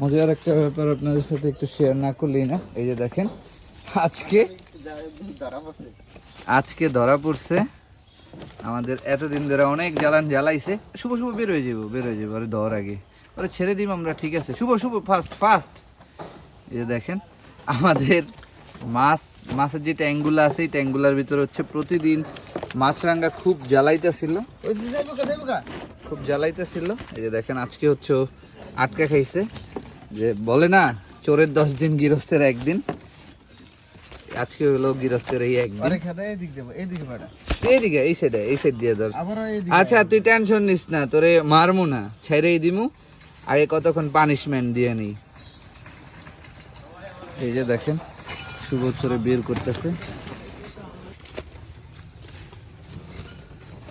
মজার একটা ব্যাপার আপনাদের সাথে একটু শেয়ার না করলেই না। এই যে দেখেন আজকে আজকে ধরা পড়ছে। আমাদের এতদিন ধরে অনেক জ্বালাইছে। শুভ শুভ বের হয়ে যাবো আরে ধর আগে ওরে ছেড়ে দিব আমরা, ঠিক আছে? শুভ শুভ ফাস্ট ফাস্ট। এই যে দেখেন আমাদের মাছের যে ট্যাঙ্কগুলো আছে, এই ট্যাঙ্কগুলোর ভিতরে হচ্ছে প্রতিদিন মাছরাঙ্গা খুব জ্বালাইতেছিল। এই যে দেখেন আজকে হচ্ছে ও আটকা খাইছে। যে বলে না চোরের 10 দিন গৃহস্থের একদিন, আজকে হলো গৃহস্থের এই একদিন। এইদিকে এই সাইড দিয়ে ধর। আচ্ছা তুই টেনশন নিস না, তোরে মারমু না, ছেড়েই দিমু। আগে কতক্ষণ পানিশমেন্ট দিয়ে নেই। এই যে দেখেন শুভ চোরে বের করতেছে।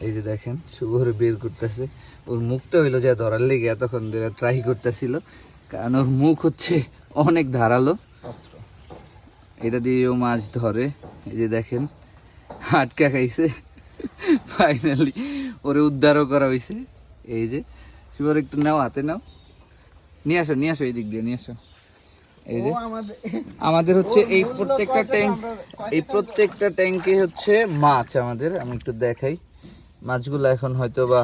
এই যে দেখেন শুভ বের করতেছে। ওর মুখটা হইলো যে ধরার লেগে এতক্ষণ ধরে ট্রাই করতেছিল, কারণ ওর মুখ হচ্ছে অনেক ধারালো। এটা দিয়ে ও মাছ ধরে। এই যে দেখেন আটকা খাইছে, ফাইনালি ওরে উদ্ধারও করা হয়েছে। এই যে শুভর একটু নাও, হাতে নাও, নিয়ে আসো এই দিক দিয়ে নিয়ে আসো। এই যে আমাদের হচ্ছে এই প্রত্যেকটা ট্যাঙ্কে হচ্ছে মাছ আমাদের। আমি একটু দেখাই মাছগুলো, এখন হয়তো বা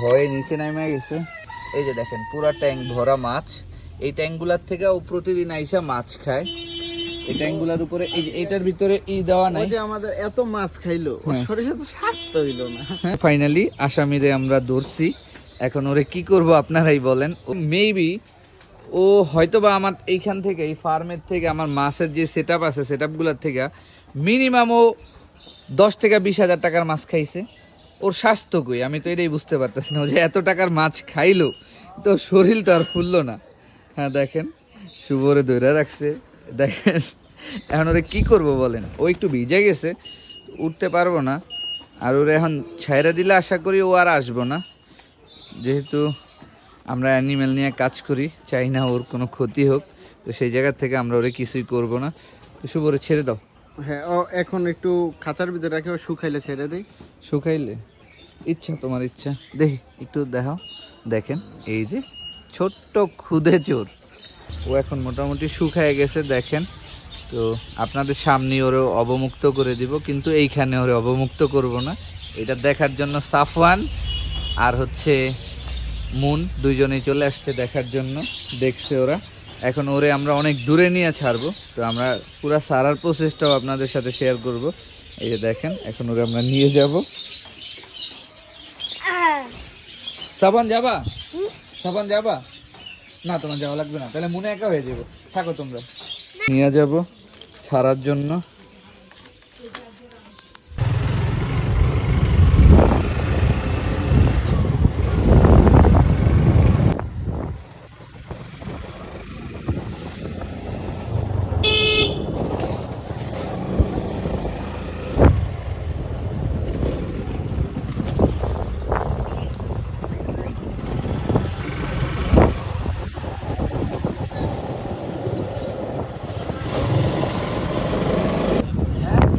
ভয়ে নিচে নেমে গেছে। এই যে দেখেন পুরা ট্যাঙ্ক ভরা মাছ। এই ট্যাঙ্কগুলার থেকে ও প্রতিদিন আইসা মাছ খায়। এই ট্যাঙ্কগুলার উপরে এই যে এটার ভিতরে দেওয়া নাই। আমাদের এত মাছ খাইলো, শরীরে তো স্বাস্থ্য হইল না। ফাইনালি আসামিরে আমরা ধরছি। এখন ওরে কি করব আপনারাই বলেন। মেবি ও হয়তো বা আমার এইখান থেকে, এই ফার্মের থেকে, আমার মাছের যে সেটআপ আছে সেটআপগুলোর থেকে মিনিমাম ও 10 থেকে 20,000 টাকার মাছ খাইছে। ওর স্বাস্থ্য কই আমি তো এটাই বুঝতে পারতেছি না, যে এত টাকার মাছ খাইলো তো শরীর তো আর ফুললো না। হ্যাঁ দেখেন শুভরে ধরে রাখছে। দেখেন এখন ওরে কি করব বলেন। ও একটু ভিজে গেছে, উঠতে পারবো না। আর ওরে এখন ছাইরা দিলে আশা করি ও আর আসবো না। যেহেতু আমরা অ্যানিমেল নিয়ে কাজ করি, চাই না ওর কোনো ক্ষতি হোক, তো সেই জায়গা থেকে আমরা ওরে কিছুই করব না। তো শুভরে ছেড়ে দাও। হ্যাঁ ও এখন একটু খাঁচার ভিতরে রাখে, ও শুকাইলে ছেড়ে দেই। শুকাইলে ইচ্ছা, তোমার ইচ্ছা। দেখি একটু দেখাও। দেখেন এই যে ছোট্ট খুদে চোর, ও এখন মোটামুটি শুকায় গেছে। দেখেন তো আপনাদের সামনে ওরে অবমুক্ত করে দিব, কিন্তু এইখানে ওরে অবমুক্ত করব না। এটা দেখার জন্য সাফওয়ান আর হচ্ছে মুন দুইজনেই চলে আসছে দেখার জন্য। দেখছে ওরা। এখন ওরে আমরা অনেক দূরে নিয়ে ছাড়বো, তো আমরা পুরো সারার প্রসেসটাও আপনাদের সাথে শেয়ার করব। এই যে দেখেন এখন ওরে আমরা নিয়ে যাব। সাবান যাবা? সাবান যাবা না? তোমার যাওয়া লাগবে না, তাহলে মনে একা হয়ে যাবো, থাকো তোমরা। নিয়ে যাব ছাড়ার জন্য।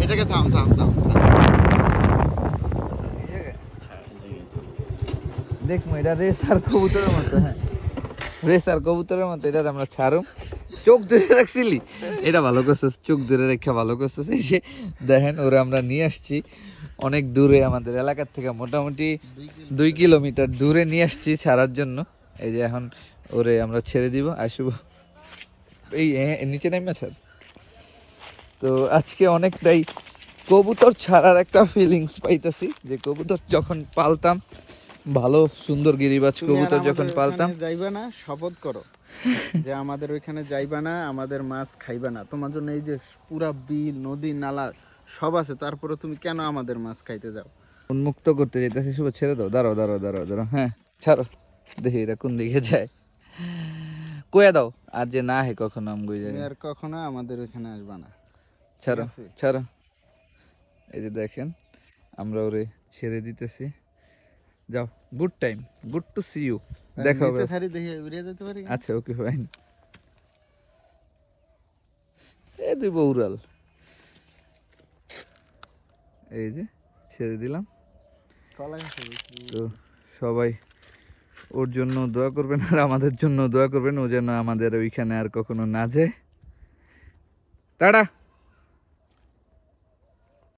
এটাকে থাম থাম থাম। দেখবো এটা রেসার কবুতরের মতো। হ্যাঁ রেসার কবুতরের মতো। এটা আমরা ছাড়ো। চোখ ধরে রাখছিলি, এটা ভালো করছিস, চোখ ধরে রেখা ভালো করছিস। এই যে দেখেন ওরা আমরা নিয়ে আসছি অনেক দূরে, আমাদের এলাকার থেকে মোটামুটি 2 কিলোমিটার দূরে নিয়ে আসছি ছাড়ার জন্য। এই যে এখন ওরে আমরা ছেড়ে দিব। আসবো এই নিচে নেমে ছাড়। তো আজকে অনেকটাই কবুতর ছাড়ার একটা ফিলিংস পাইতেছি, যে কবুতর যখন পালতাম, ভালো সুন্দর গিরিবাজ কবুতর যখন পালতাম। যাইবা না, শপথ করো যে আমাদের ওইখানে যাইবা না, আমাদের মাছ খাইবা না। তোমার জন্য এই যে পুরা বিল, নদী, নালা সব আছে, তারপরে তুমি কেন আমাদের মাছ খাইতে যাও? উন্মুক্ত করতে যেতেছি। শুভ ছেড়ে দাও। দাঁড়াও। হ্যাঁ ছাড়ো, দেখি এরা কোন দিকে যায়। কয়ে দাও আর যে না হে কখনো আমগুই যায়। আর কখনো আমাদের ওইখানে আসবা না। ছাড়ো। এই যে দেখেন আমরা ওরে ছেড়ে দিতেছি। যাও, good time, good to see you. দেখা হবে। আচ্ছা ওকে ফাইন। এ তুই বউরাল। এই যে ছেড়ে দিলাম। তো সবাই ওর জন্য দোয়া করবেন আর আমাদের জন্য দোয়া করবেন, ও যেন আমাদের ওইখানে আর কখনো না যায়। টাটা।